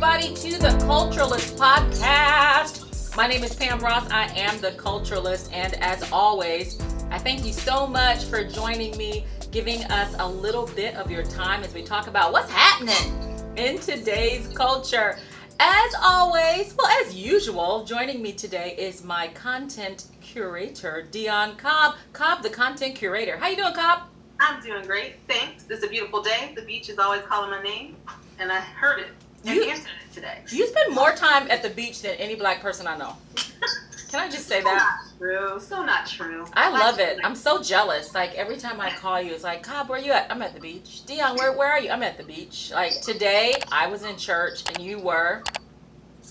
everybody to the Culturalist podcast. My name is Pam Ross. I am the Culturalist, and as always, I thank you so much for joining me, giving us a little bit of your time as we talk about what's happening in today's culture. As always, well, as usual, joining me today is my content curator, Dion Cobb. Cobb, the content curator. How you doing, Cobb? I'm doing great, thanks. It's a beautiful day. The beach is always calling my name, and I heard it and answered it today. You spend more time at the beach than any black person I know. Can I just say that? So not true. I love it. I'm so jealous. Like, every time I call you, it's like, Cobb, where you at? I'm at the beach. Dion, where are you? I'm at the beach. Like, today, I was in church, and you were?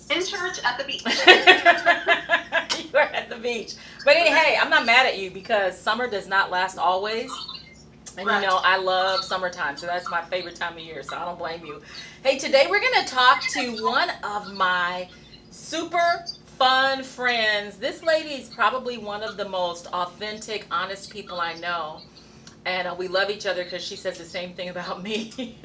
In church at the beach. You were at the beach. But hey, I'm not mad at you because summer does not last always. And you know, I love summertime, so that's my favorite time of year, so I don't blame you. Hey, today we're going to talk to one of my super fun friends. This lady is probably one of the most authentic, honest people I know. And we love each other because she says the same thing about me.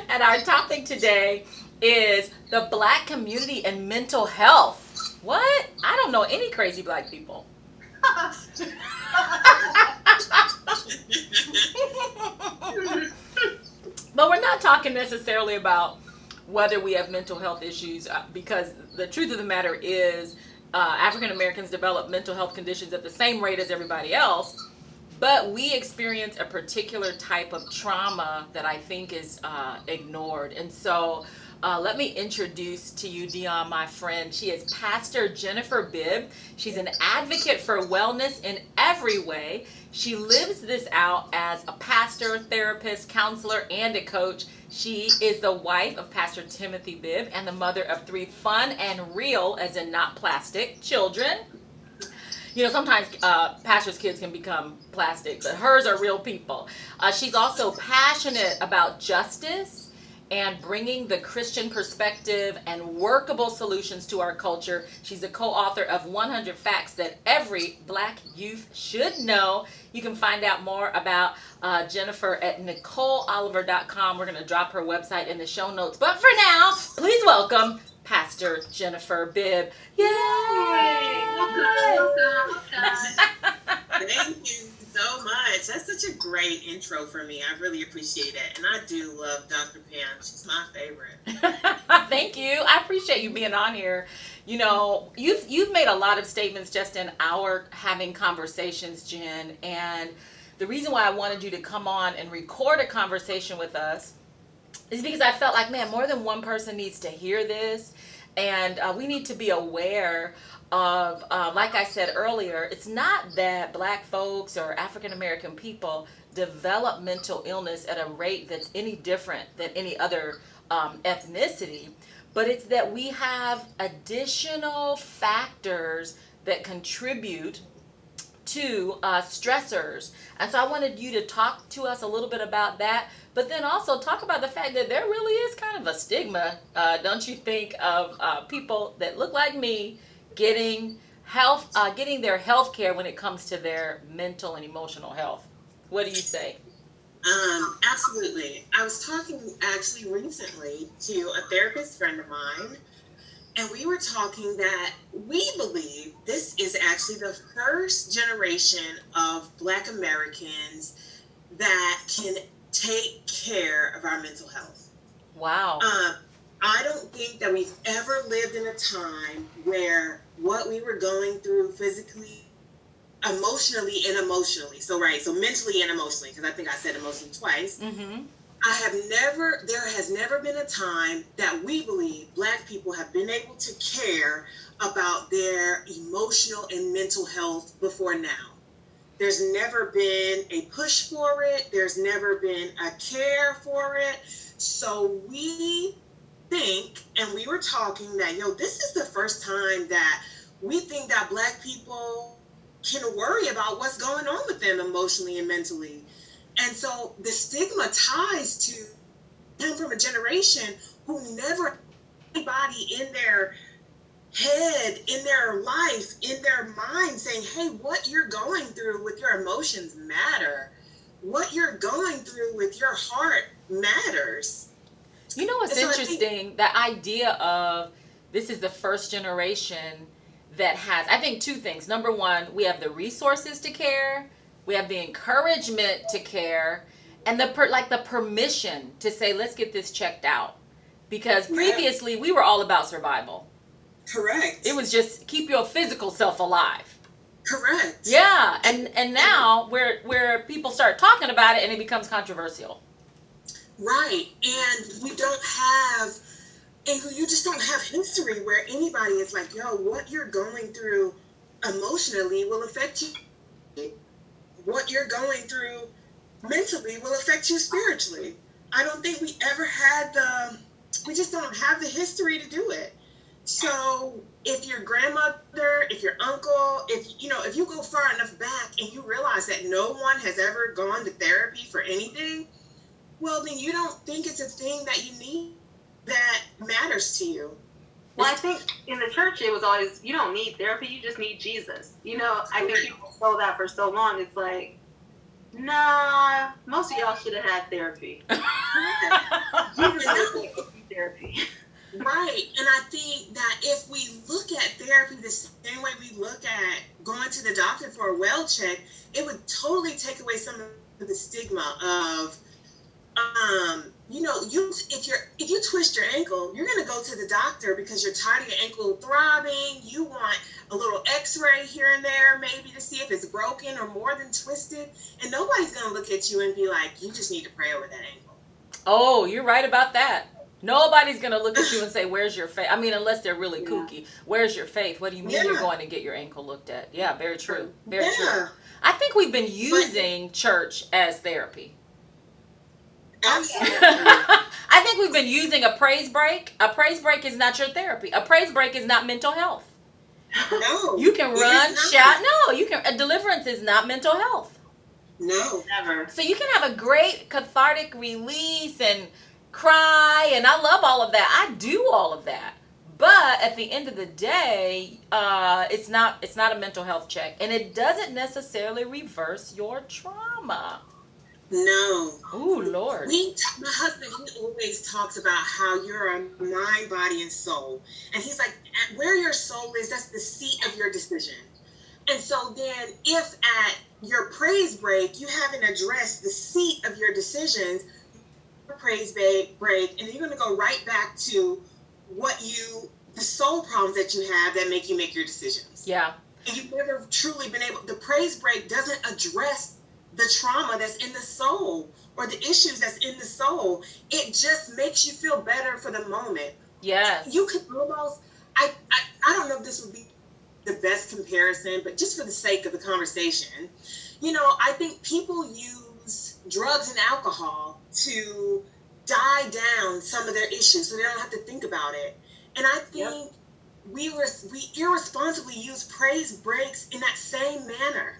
And our topic today is the black community and mental health. What? I don't know any crazy black people. But we're not talking necessarily about whether we have mental health issues because the truth of the matter is African Americans develop mental health conditions at the same rate as everybody else, but we experience a particular type of trauma that I think is ignored. And so let me introduce to you, Dion, my friend. She is Pastor Jennifer Bibbs. She's an advocate for wellness in every way. She lives this out as a pastor, therapist, counselor, and a coach. She is the wife of Pastor Timothy Bibbs and the mother of 3 fun and real, as in not plastic, children. You know, sometimes pastors' kids can become plastic, but hers are real people. She's also passionate about justice and bringing the Christian perspective and workable solutions to our culture. She's the co-author of 100 Facts That Every Black Youth Should Know. You can find out more about Jennifer at NicoleOliver.com. We're going to drop her website in the show notes. But for now, please welcome Pastor Jennifer Bibbs. Yay! Welcome. Thank you so much. That's such a great intro for me. I really appreciate it. And I do love Dr. Pam. She's my favorite. Thank you. I appreciate you being on here. You know, you've made a lot of statements just in our having conversations, Jen. And the reason why I wanted you to come on and record a conversation with us is because I felt like, man, more than one person needs to hear this. And we need to be aware of, like I said earlier, it's not that black folks or African American people develop mental illness at a rate that's any different than any other ethnicity, but it's that we have additional factors that contribute to stressors. And so I wanted you to talk to us a little bit about that, but then also talk about the fact that there really is kind of a stigma, don't you think, of people that look like me getting their health care when it comes to their mental and emotional health. What do you say? Absolutely. I was talking actually recently to a therapist friend of mine, and we were talking that we believe this is actually the first generation of Black Americans that can take care of our mental health. Wow. I don't think that we've ever lived in a time where what we were going through physically, emotionally, and emotionally. So mentally and emotionally, because I think I said emotionally twice. Mm-hmm. There has never been a time that we believe Black people have been able to care about their emotional and mental health before now. There's never been a push for it. There's never been a care for it. So we think, and we were talking that, this is the first time that we think that Black people can worry about what's going on with them emotionally and mentally. And so the stigma ties to come from a generation who never anybody in their head, in their life, in their mind saying, hey, what you're going through with your emotions matter. What you're going through with your heart matters. You know what's interesting? The idea of this is the first generation that has, I think, two things. Number one, we have the resources to care, we have the encouragement to care, and the permission to say, let's get this checked out. Because previously we were all about survival. Correct. It was just keep your physical self alive. Correct. Yeah, and now where people start talking about it and it becomes controversial. Right, and we don't have, and you just don't have history where anybody is like, yo, what you're going through emotionally will affect you. What you're going through mentally will affect you spiritually. I don't think we ever had we just don't have the history to do it. So if your grandmother, if your uncle, if you go far enough back and you realize that no one has ever gone to therapy for anything, well, then you don't think it's a thing that you need that matters to you. Well, I think in the church it was always, you don't need therapy, you just need Jesus. I think people sold that for so long. It's like, nah, most of y'all should have had therapy. Jesus doesn't need therapy. Right, and I think that if we look at therapy the same way we look at going to the doctor for a well check, it would totally take away some of the stigma of, if you twist your ankle, you're gonna go to the doctor because you're tired of your ankle throbbing. You want a little X-ray here and there, maybe to see if it's broken or more than twisted, and nobody's gonna look at you and be like, you just need to pray over that ankle. Oh, you're right about that. Nobody's going to look at you and say, where's your faith? I mean, unless they're really kooky. Where's your faith? What do you mean you're going to get your ankle looked at? Yeah, very true. Very true. I think we've been using church as therapy. Absolutely. I think we've been using a praise break. A praise break is not your therapy. A praise break is not mental health. No. You can run, shout. No, a deliverance is not mental health. No. Never. So you can have a great cathartic release and cry, and I love all of that. I do all of that. But at the end of the day, it's not a mental health check, and it doesn't necessarily reverse your trauma. No. Ooh, Lord. My husband, he always talks about how you're a mind, body, and soul. And he's like, where your soul is, that's the seat of your decision. And so then if at your praise break, you haven't addressed the seat of your decisions, praise break, and then you're going to go right back to the soul problems that you have that make you make your decisions. Yeah. And you've never truly been able, the praise break doesn't address the trauma that's in the soul or the issues that's in the soul. It just makes you feel better for the moment. Yes. You could almost, I don't know if this would be the best comparison, but just for the sake of the conversation, I think people use drugs and alcohol to die down some of their issues so they don't have to think about it. And I think we irresponsibly use praise breaks in that same manner.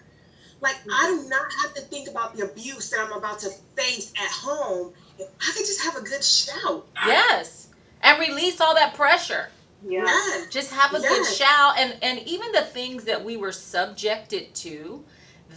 Like, I do not have to think about the abuse that I'm about to face at home. If I could just have a good shout. Yes. And release all that pressure. Yeah. Yes. Just have a good shout. And even the things that we were subjected to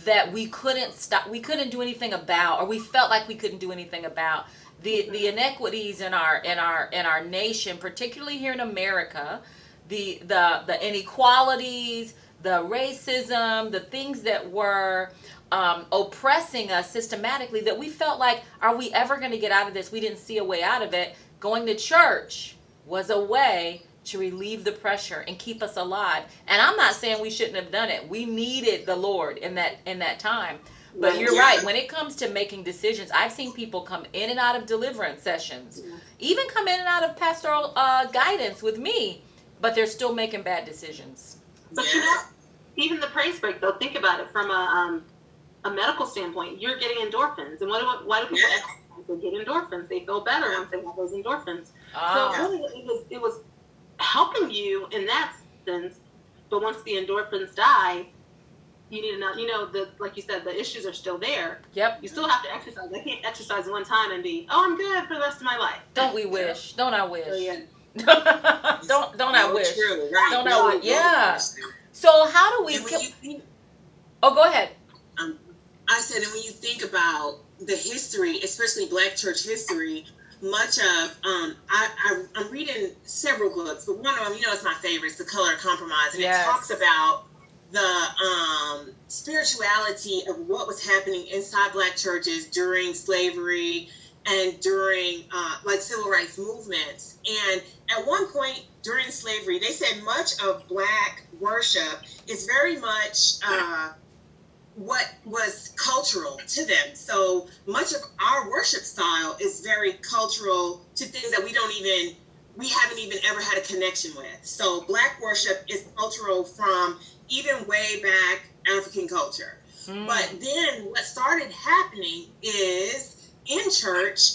that we couldn't stop, we couldn't do anything about, or we felt like we couldn't do anything about. The inequities in our nation, particularly here in America, the inequalities, the racism, the things that were oppressing us systematically, that we felt like, are we ever going to get out of this? We didn't see a way out of it. Going to church was a way to relieve the pressure and keep us alive. And I'm not saying we shouldn't have done it. We needed the Lord in that time. But you're right. When it comes to making decisions, I've seen people come in and out of deliverance sessions, even come in and out of pastoral guidance with me, but they're still making bad decisions. But even the praise break, though, think about it from a medical standpoint. You're getting endorphins. And why do people exercise? They get endorphins. They feel better once they have those endorphins. So really, it was helping you in that sense. But once the endorphins die, you need to like you said, the issues are still there. Yep. You still have to exercise. I can't exercise one time and be, I'm good for the rest of my life. Don't we wish? Don't I wish? So, yeah. don't I wish? True, right? Don't I wish? Yeah. So how do we? Oh, go ahead. I said, and when you think about the history, especially Black church history, much of I'm reading several books, but one of them, it's my favorite, it's The Color of Compromise, and Yes. it talks about the spirituality of what was happening inside Black churches during slavery and during like civil rights movements. And at one point during slavery, they said much of Black worship is very much what was cultural to them. So much of our worship style is very cultural to things that we haven't even ever had a connection with. So Black worship is cultural from even way back African culture. But then what started happening is in church,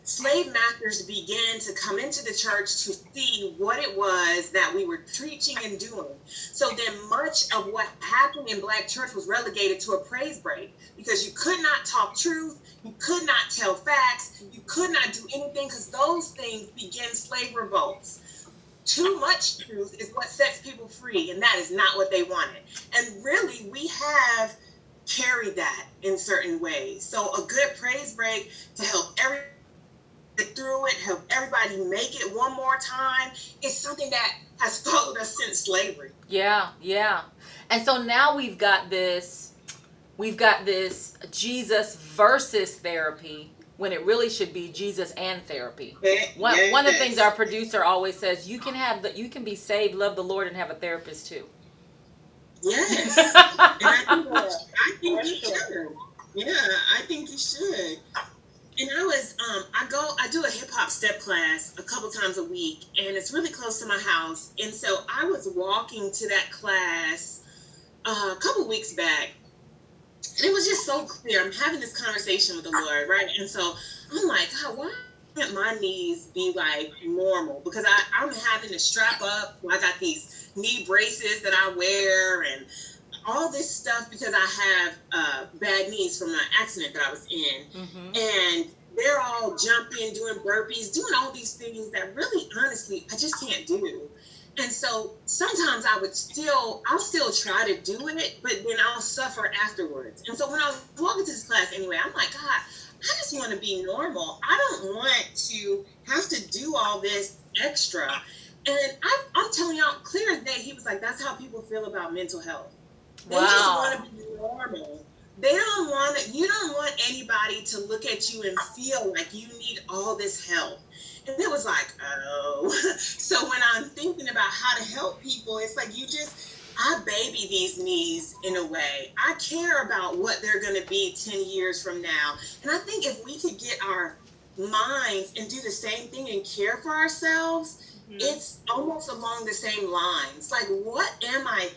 slave masters began to come into the church to see what it was that we were preaching and doing. So then much of what happened in Black church was relegated to a praise break, because you could not talk truth, you could not tell facts, you could not do anything, because those things begin slave revolts. Too much truth is what sets people free, and that is not what they wanted. And really, we have carried that in certain ways. So a good praise break to help everybody get through it, help everybody make it one more time, is something that has followed us since slavery. Yeah. And so now we've got this Jesus versus therapy, when it really should be Jesus and therapy. One of the things our producer always says, you can be saved, love the Lord, and have a therapist too. Yes. And I think you should. Yeah, I think you should. And I do a hip hop step class a couple times a week, and it's really close to my house. And so I was walking to that class a couple weeks back, and it was just so clear. I'm having this conversation with the Lord, right? And so I'm like, God, why can't my knees be like normal? Because I'm having to strap up. I got these knee braces that I wear and all this stuff because I have bad knees from an accident that I was in. Mm-hmm. And they're all jumping, doing burpees, doing all these things that really, honestly, I just can't do. And so sometimes I'll still try to do it, but then I'll suffer afterwards. And so when I was walking to this class anyway, I'm like, God, I just want to be normal. I don't want to have to do all this extra. And I'm telling y'all, clear as day, he was like, that's how people feel about mental health. They just want to be normal. You don't want anybody to look at you and feel like you need all this help. And it was like, oh. So when I'm thinking about how to help people, it's like I baby these knees in a way. I care about what they're going to be 10 years from now. And I think if we could get our minds and do the same thing and care for ourselves, mm-hmm. It's almost along the same lines. Like, what am I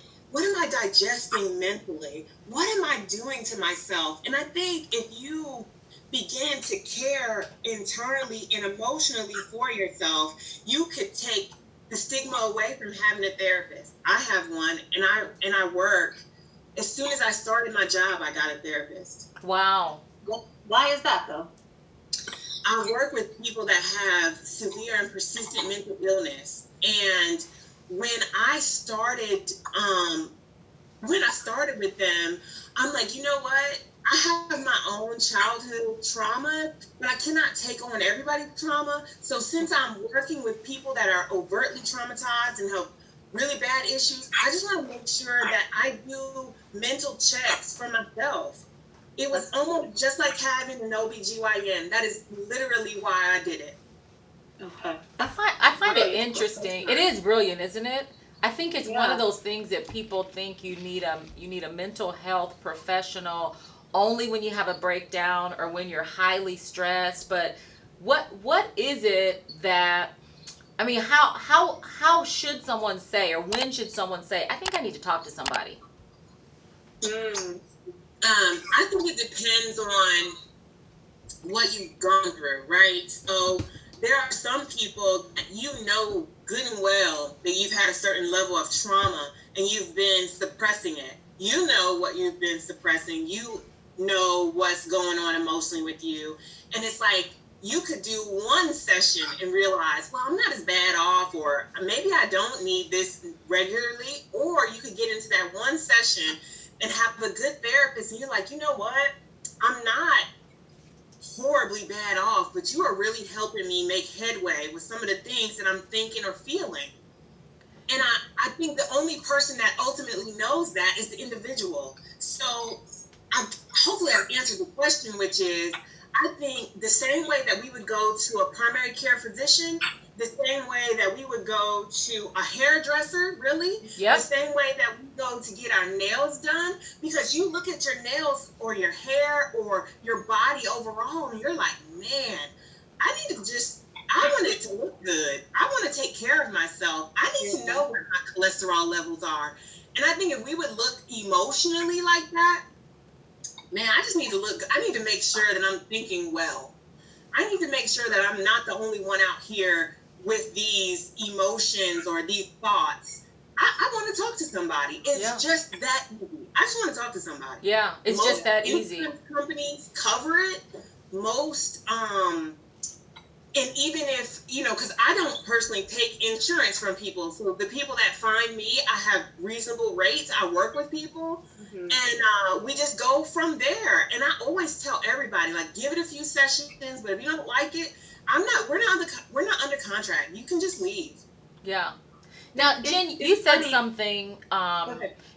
digesting mentally? What am I doing to myself? And I think if you begin to care internally and emotionally for yourself, you could take the stigma away from having a therapist. I have one, and I work. As soon as I started my job, I got a therapist. Wow. Why is that though? I work with people that have severe and persistent mental illness, and when I started with them, I'm like, you know what? I have my own childhood trauma, but I cannot take on everybody's trauma. So since I'm working with people that are overtly traumatized and have really bad issues, I just want to make sure that I do mental checks for myself. It was almost just like having an OBGYN. That is literally why I did it. Okay. I find it interesting. It is brilliant, isn't it? I think it's one of those things that people think you need a mental health professional only when you have a breakdown or when you're highly stressed. But what is it that, I mean, how should someone say, or when should someone say, I think I need to talk to somebody? I think it depends on what you've gone through, right? So there are some people that good and well that you've had a certain level of trauma and you've been suppressing it. You know what you've been suppressing. You know what's going on emotionally with you. And it's like, you could do one session and realize, well, I'm not as bad off, or maybe I don't need this regularly. Or you could get into that one session and have a good therapist and you're like, you know what? I'm not horribly bad off, but you are really helping me make headway with some of the things that I'm thinking or feeling. And I think the only person that ultimately knows that is the individual. So hopefully I've answered the question, which is, I think the same way that we would go to a primary care physician, the same way that we would go to a hairdresser, really, Yep. the same way that we go to get our nails done, because you look at your nails or your hair or your body overall, and you're like, man, I need to just, I want it to look good. I want to take care of myself. I need to know where my cholesterol levels are. And I think if we would look emotionally like that, man, I just need to look, I need to make sure that I'm thinking well. I need to make sure that I'm not the only one out here with these emotions or these thoughts. I want to talk to somebody. It's just that easy. I just want to talk to somebody. Yeah, it's just that easy. Most companies cover it. Most, and even if, because I don't personally take insurance from people. So the people that find me, I have reasonable rates. I work with people. Mm-hmm. And we just go from there. And I always tell everybody, like, give it a few sessions, but if you don't like it, we're not under contract. You can just leave. Yeah. Now, Jen, you said something,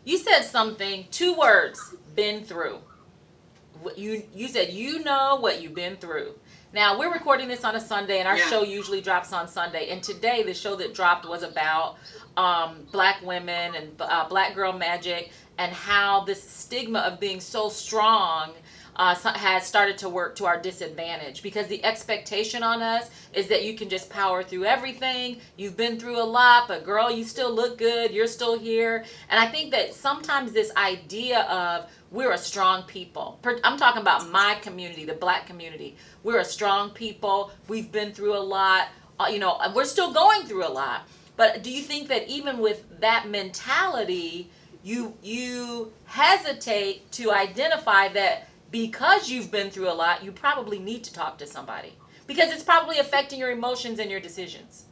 you said something, 2 words, been through. You said, you know what you've been through. Now, we're recording this on a Sunday, and our show usually drops on Sunday. And today, the show that dropped was about Black women and Black girl magic, and how this stigma of being so strong has started to work to our disadvantage, because the expectation on us is that you can just power through everything. You've been through a lot, but girl, you still look good. You're still here. And I think that sometimes this idea of we're a strong people. I'm talking about my community, the Black community. We're a strong people. We've been through a lot. We're still going through a lot. But do you think that even with that mentality, you hesitate to identify that because you've been through a lot, you probably need to talk to somebody, because it's probably affecting your emotions and your decisions?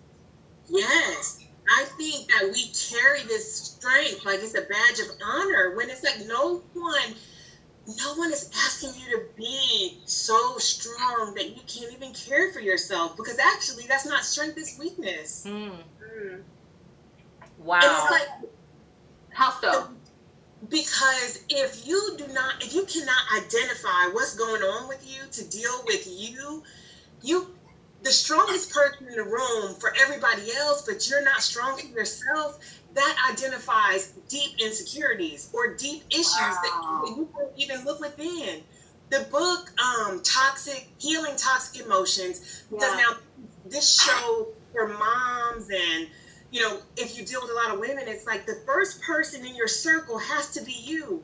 Yes. I think that we carry this strength like it's a badge of honor, when it's like no one is asking you to be so strong that you can't even care for yourself, because actually that's not strength, it's weakness. Wow. And it's like, how so? Because if you cannot identify what's going on with you to deal with you, the strongest person in the room for everybody else, but you're not strong for yourself, that identifies deep insecurities or deep issues that you don't even look within. The book, Healing Toxic Emotions, does now this show for moms, and if you deal with a lot of women, it's like the first person in your circle has to be you.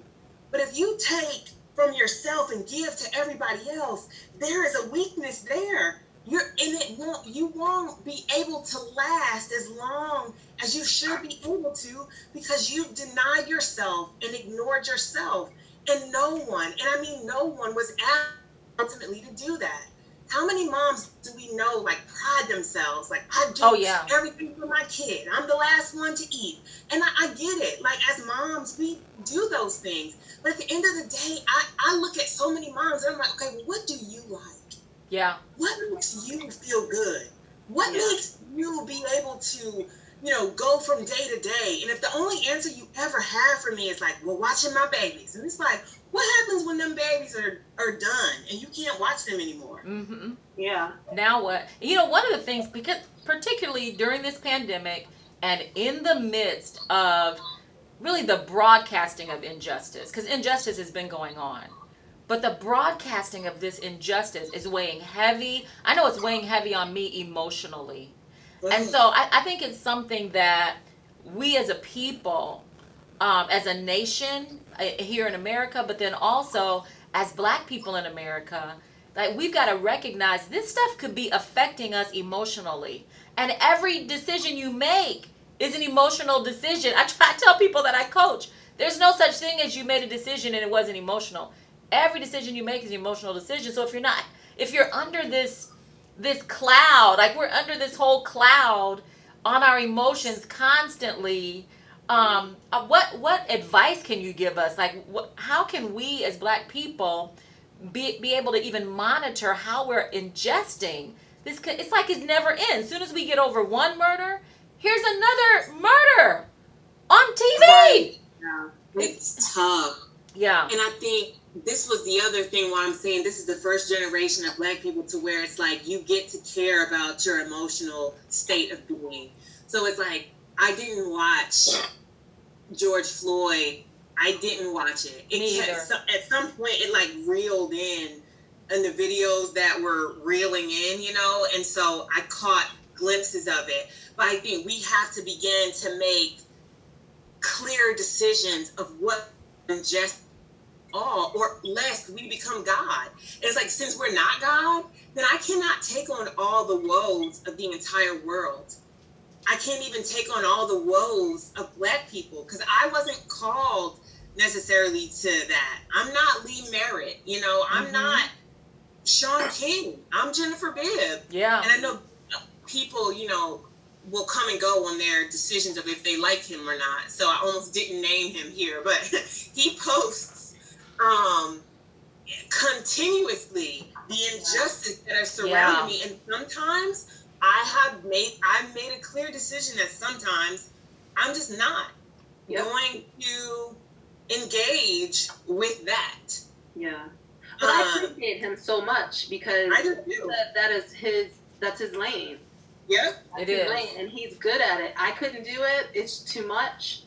But if you take from yourself and give to everybody else, there is a weakness there. You won't be able to last as long as you should be able to, because you've denied yourself and ignored yourself. And no one was asked ultimately to do that. How many moms do we know, like, pride themselves? Like, I do everything for my kid. I'm the last one to eat. And I get it. Like, as moms, we do those things. But at the end of the day, I look at so many moms and I'm like, okay, well, what do you like? Yeah. What makes you feel good? What makes you be able to, go from day to day? And if the only answer you ever have for me is like, well, watching my babies. And it's like, what happens when them babies are done and you can't watch them anymore? Mm-hmm. Yeah. Now what? One of the things, because particularly during this pandemic and in the midst of really the broadcasting of injustice, because injustice has been going on, but the broadcasting of this injustice is weighing heavy. I know it's weighing heavy on me emotionally. And so I think it's something that we as a people, as a nation here in America, but then also as Black people in America, like, we've got to recognize this stuff could be affecting us emotionally. And every decision you make is an emotional decision. I tell people that I coach, there's no such thing as you made a decision and it wasn't emotional. Every decision you make is an emotional decision. So if you're under this cloud, like we're under this whole cloud on our emotions constantly, what advice can you give us? Like, how can we as Black people be able to even monitor how we're ingesting this. It's like it never ends. As soon as we get over one murder, here's another murder on TV. Right. Yeah. It's tough. Yeah. And I think this was the other thing why I'm saying this is the first generation of Black people to where it's like you get to care about your emotional state of being. So it's like, I didn't watch George Floyd. I didn't watch it. At some point, it like reeled in the videos that were reeling in, you know? And so I caught glimpses of it. But I think we have to begin to make clear decisions of what ingest all, or lest we become God. And it's like, since we're not God, then I cannot take on all the woes of the entire world. I can't even take on all the woes of Black people because I wasn't called necessarily to that. I'm not Lee Merritt, you know, I'm not Sean King. I'm Jennifer Bibbs. Yeah. And I know people, you know, will come and go on their decisions of if they like him or not. So I almost didn't name him here, but he posts continuously the injustice that are surrounding me. And sometimes I've made a clear decision that sometimes I'm just not going to engage with that. Yeah. But I appreciate him so much because I do too. That's his lane. Yeah, it is. Lane, and he's good at it. I couldn't do it. It's too much.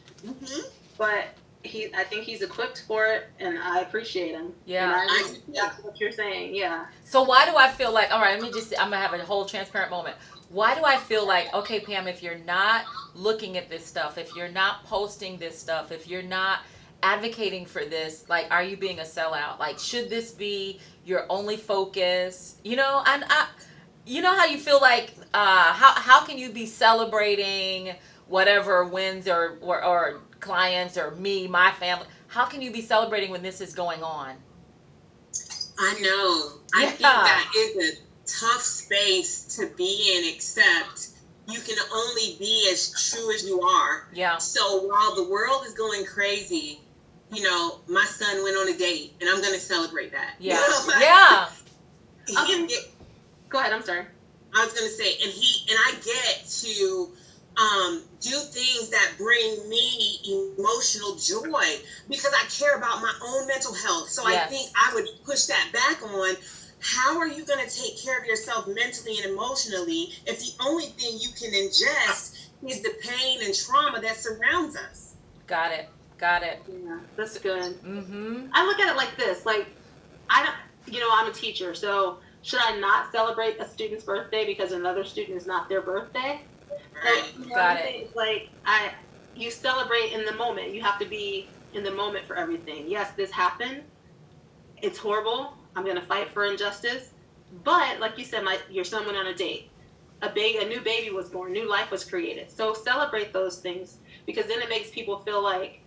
But I think he's equipped for it, and I appreciate him. Yeah. That's what you're saying. Yeah. So why do I feel like, all right, I'm going to have a whole transparent moment. Why do I feel like, okay, Pam, if you're not looking at this stuff, if you're not posting this stuff, if you're not advocating for this, like, are you being a sellout? Like, should this be your only focus? You know, and you know how you feel like, how can you be celebrating whatever wins or clients or me, my family? How can you be celebrating when this is going on? I know. I think that is a tough space to be in, except you can only be as true as you are. Yeah. So while the world is going crazy, you know, my son went on a date, and I'm going to celebrate that. Yeah. You know, yeah. Go ahead. I'm sorry. I was going to say, and I get to do things that bring me emotional joy because I care about my own mental health. So I think I would push that back on. How are you going to take care of yourself mentally and emotionally if the only thing you can ingest is the pain and trauma that surrounds us? Got it. Yeah, that's good. I look at it like this. Like, I'm a teacher, so should I not celebrate a student's birthday because another student is not their birthday? Right. So, Got it. It's like, you celebrate in the moment. You have to be in the moment for everything. Yes, this happened. It's horrible. I'm going to fight for injustice. But like you said, your son went on a date. A new baby was born. New life was created. So celebrate those things because then it makes people feel like,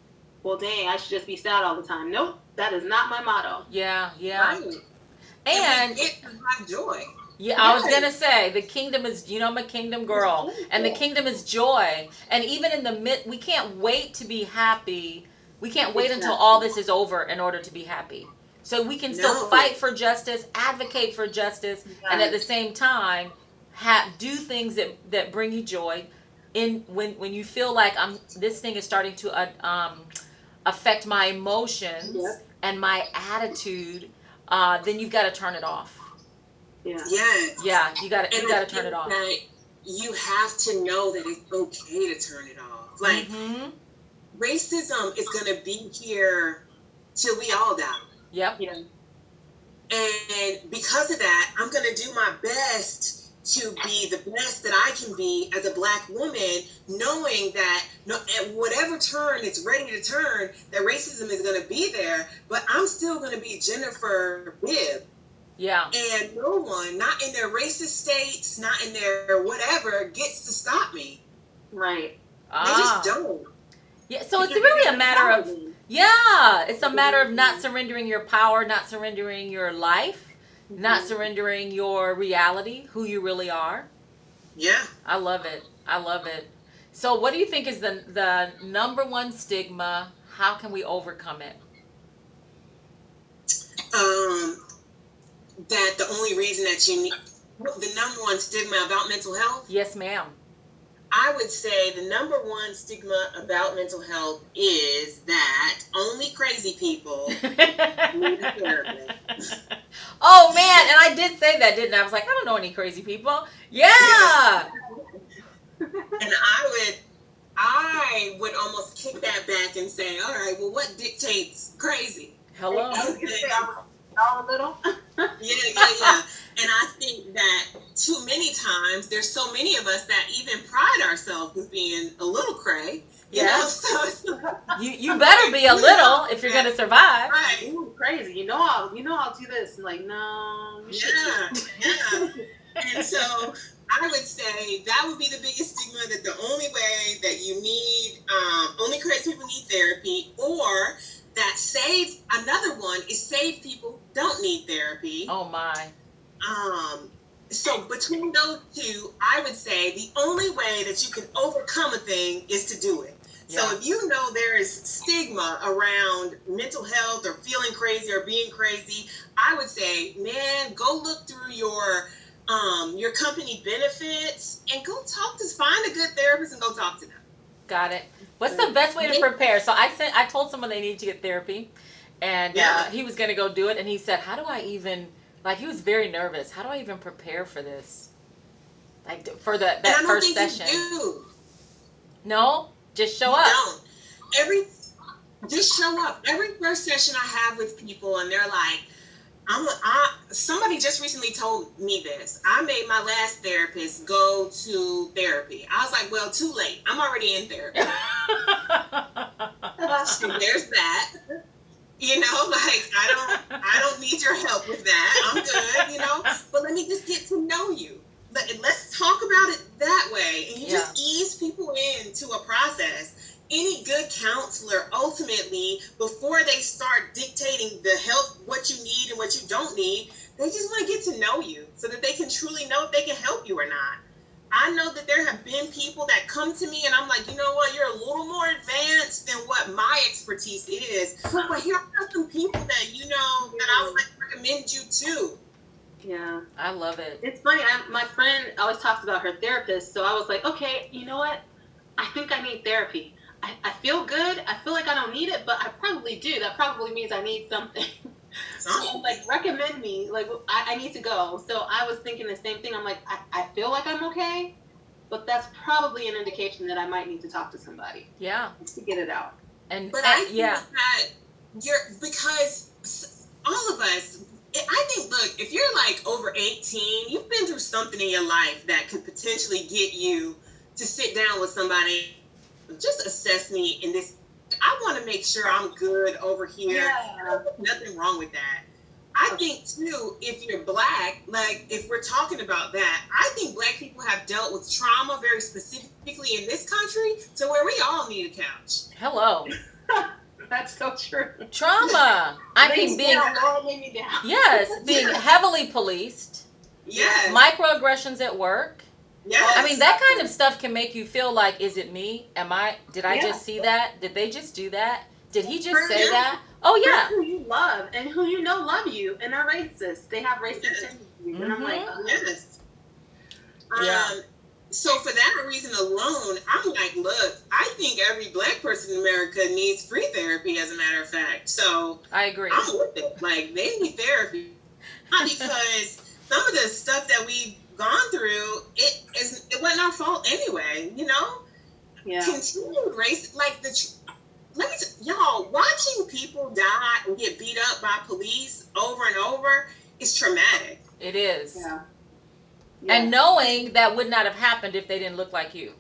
well, dang, I should just be sad all the time. Nope, that is not my motto. Yeah. Right. And it can have joy. Yeah, I was going to say, the kingdom is, I'm a kingdom girl, and the kingdom is joy. And even in the we can't wait to be happy. We can't wait until all this is over in order to be happy. So we can still fight for justice, advocate for justice, and at the same time, do things that bring you joy. When you feel like this thing is starting to affect my emotions and my attitude, then you've got to turn it off. Yeah. Yeah, you got to turn it off. You have to know that it's okay to turn it off. Like, racism is going to be here till we all die. Yep. Yeah. And because of that, I'm going to do my best to be the best that I can be as a Black woman, knowing that at whatever turn it's ready to turn, that racism is going to be there, but I'm still going to be Jennifer Bibbs. Yeah. And no one, not in their racist states, not in their whatever, gets to stop me. Right. They just don't. Yeah, so it's really a matter of, it's a matter of not surrendering your power, not surrendering your life, not surrendering your reality, who you really are. Yeah. I love it. So what do you think is the number one stigma? How can we overcome it? that the only reason that you need the number one stigma about mental health? Yes, ma'am. I would say the number one stigma about mental health is that only crazy people need a therapist. Oh man, and I did say that, didn't I? I was like, I don't know any crazy people. Yeah. And I would almost kick that back and say, all right, well, what dictates crazy? Hello. I was gonna say all a little. Yeah. And I think that too many times there's so many of us that even pride ourselves as being a little cray. You know, so you better be a little if you're gonna survive. Right. You crazy. You know I'll do this. And like, no, you shouldn't. Yeah. And so I would say that would be the biggest stigma, that the only way that you need, only crazy people need therapy, or that another one is saved people don't need therapy. Oh my. So between those two, I would say the only way that you can overcome a thing is to do it. Yeah. So if you know there is stigma around mental health or feeling crazy or being crazy, I would say, man, go look through your company benefits and find a good therapist and go talk to them. Got it. What's the best way to prepare? So I told someone they needed to get therapy, and he was going to go do it, and he said, how do I even, like, he was very nervous. How do I even prepare for this? Like, for that first session. You do. No? Just show up. Just show up. Every first session I have with people, and they're like, somebody just recently told me this. I made my last therapist go to therapy. I was like, well, too late. I'm already in therapy. So there's that. You know, like, I don't need your help with that. I'm good, you know. But let me just get to know you. Let's talk about it that way. And you just ease people into a process. Any good counselor, ultimately, before they start dictating the help, what you need and what you don't need, they just want to get to know you so that they can truly know if they can help you or not. I know that there have been people that come to me and I'm like, you know what, you're a little more advanced than what my expertise is. But here are some people that, you know, that I would like to recommend you to. Yeah. I love it. It's funny. My friend always talks about her therapist. So I was like, okay, you know what? I think I need therapy. I feel good. I feel like I don't need it, but I probably do. That probably means I need something. So I'm like, recommend me. Like, I need to go. So I was thinking the same thing. I'm like, I feel like I'm okay, but that's probably an indication that I might need to talk to somebody. Yeah. To get it out. But I think that because all of us, I think, look, if you're like over 18, you've been through something in your life that could potentially get you to sit down with somebody. Just assess me in this. I want to make sure I'm good over here. Yeah. Nothing wrong with that. I think too, if you're Black, like if we're talking about that, I think Black people have dealt with trauma very specifically in this country to where we all need a couch. Hello. That's so true. Trauma. I mean, being heavily policed. Yes. Microaggressions at work. Yes. I mean, that kind of stuff can make you feel like, is it me? Did I just see that? Did they just do that? Did he just say that? Oh, yeah. Who you love and who you know love you and are racist. They have racist tendencies. And I'm like, yes. So for that reason alone, I'm like, look, I think every Black person in America needs free therapy, as a matter of fact. So I agree. I'm with it. Like, they need therapy. Not because some of the stuff that we've gone through, it wasn't our fault anyway, you know? Yeah. Continued race, like y'all, watching people die and get beat up by police over and over is traumatic. It is. Yeah. Yeah. And knowing that would not have happened if they didn't look like you.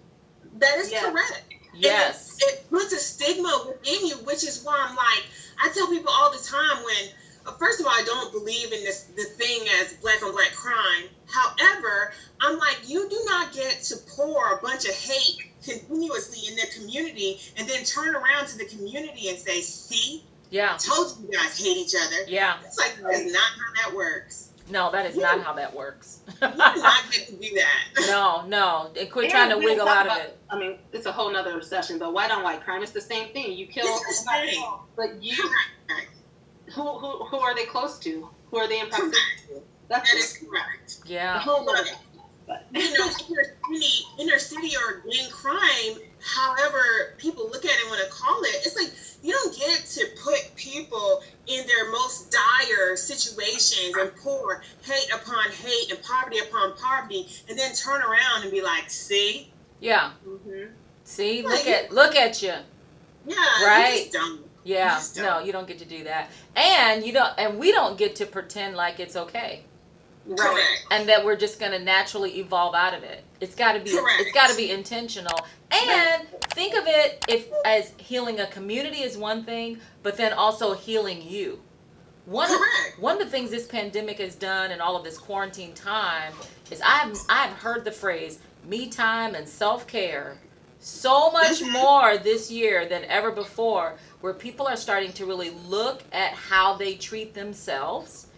That is correct. Yes. And it puts a stigma within you, which is why I'm like, I tell people all the time when, first of all, I don't believe in the thing as black on black crime. However, I'm like, you do not get to pour a bunch of hate continuously in the community and then turn around to the community and say, see, I told you guys hate each other. Yeah. It's like, that's not how that works. No, that is not how that works. You do not get to do that. No. And quit trying to wiggle out of it. I mean, it's a whole nother session, but white on white crime is the same thing. You kill somebody, but you, who are they close to? Who are they in proximity to? That's That is correct. the Yeah. whole other. But Inner city or gang crime, however people look at it and want to call it, it's like you don't get to put people in their most dire situations and pour hate upon hate and poverty upon poverty, and then turn around and be like, see? Yeah. mm-hmm. See, Like, look at you. Yeah, Right. you just don't. Yeah. You just don't. No, you don't get to do that. And we don't get to pretend like it's okay. Correct. And that we're just going to naturally evolve out of it. It's got to be Correct. it's got to be intentional. And think of it as healing a community is one thing, but then also healing you. One of the things this pandemic has done and all of this quarantine time is I've heard the phrase me time and self-care so much more this year than ever before, where people are starting to really look at how they treat themselves.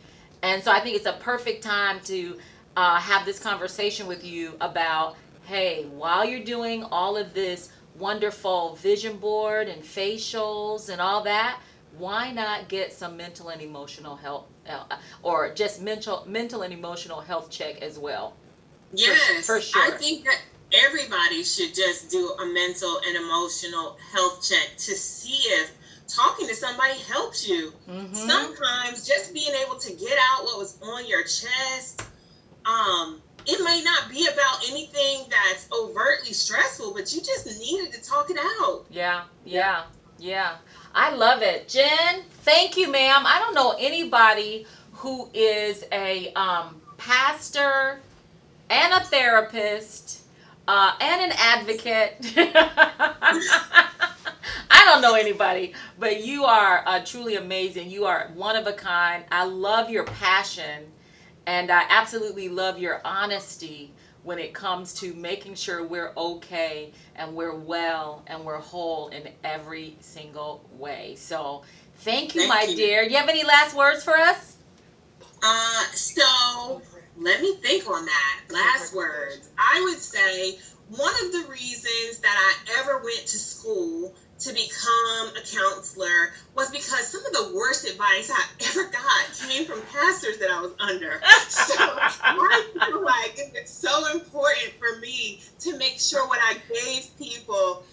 And so I think it's a perfect time to have this conversation with you about, hey, while you're doing all of this wonderful vision board and facials and all that, why not get some mental and emotional health or just mental and emotional health check as well? Yes, for sure. I think that everybody should just do a mental and emotional health check to see if talking to somebody helps you. Mm-hmm. Sometimes just being able to get out what was on your chest, it may not be about anything that's overtly stressful, but you just needed to talk it out. Yeah. I love it. Jen, thank you, ma'am. I don't know anybody who is a pastor and a therapist and an advocate. I don't know anybody, but you are truly amazing. You are one of a kind. I love your passion, and I absolutely love your honesty when it comes to making sure we're okay and we're well and we're whole in every single way. So thank you, my dear. You have any last words for us? So let me think on that. Last words. I would say one of the reasons that I ever went to school to become a counselor was because some of the worst advice I ever got came from pastors that I was under. So I feel like it's so important for me to make sure what I gave people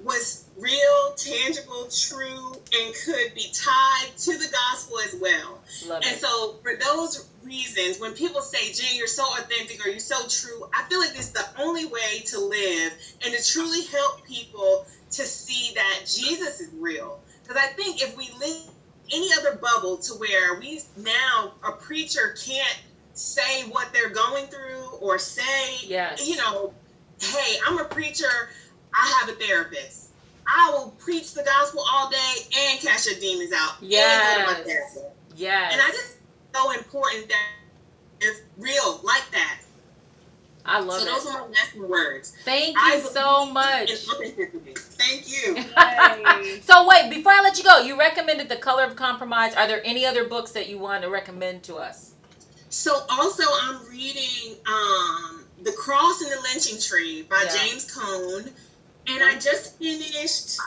was real, tangible, true, and could be tied to the gospel as well. Love and it. So for those reasons, when people say, Jen, you're so authentic or you're so true, I feel like it's the only way to live and to truly help people to see that Jesus is real. Because I think if we live any other bubble to where we now, a preacher can't say what they're going through or say, Yes. Hey, I'm a preacher, I have a therapist. I will preach the gospel all day and cast your demons out. Yes. And go to my therapist. Yes. And I just so important that it's real like that. I love it. So those are my last words. Thank you so much. Thank you. So wait, before I let you go, you recommended The Color of Compromise. Are there any other books that you want to recommend to us? So also I'm reading The Cross and the Lynching Tree by James Cone. And I just finished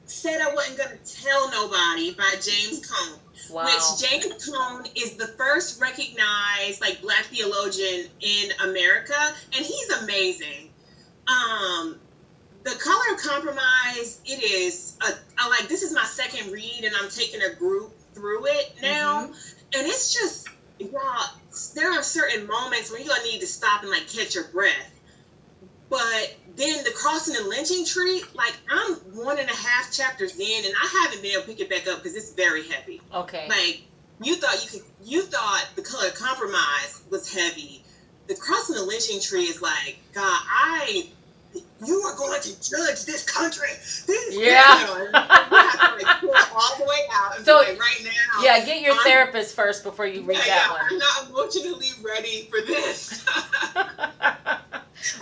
Said I Wasn't Gonna Tell Nobody by James Cone. Wow. Which James Cone is the first recognized Black theologian in America, and he's amazing. The Color of Compromise, it is this is my second read, and I'm taking a group through it now, and it's just there are certain moments when you're gonna need to stop and catch your breath. But then The Cross and the Lynching Tree, I'm 1.5 chapters in, and I haven't been able to pick it back up because it's very heavy. Okay. You thought The Color of Compromise was heavy. The Cross and the Lynching Tree is God, you are going to judge this country. You have to pull it all the way out and so, be right now. Yeah, get your therapist first before you read that one. I'm not emotionally ready for this.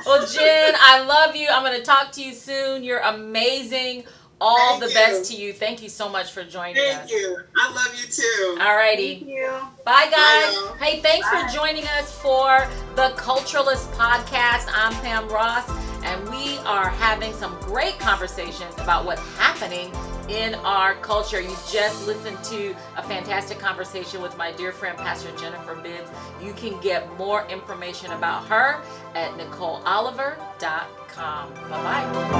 Well, Jen, I love you. I'm going to talk to you soon. You're amazing. All the best to you. Thank you so much for joining us. Thank you. I love you too. Alrighty. Thank you. Bye, guys. Bye, hey, thanks for joining us for the Culturalist podcast. I'm Pam Ross, and we are having some great conversations about what's happening in our culture. You just listened to a fantastic conversation with my dear friend, Pastor Jennifer Bibbs. You can get more information about her at NicoleOliver.com. Bye-bye.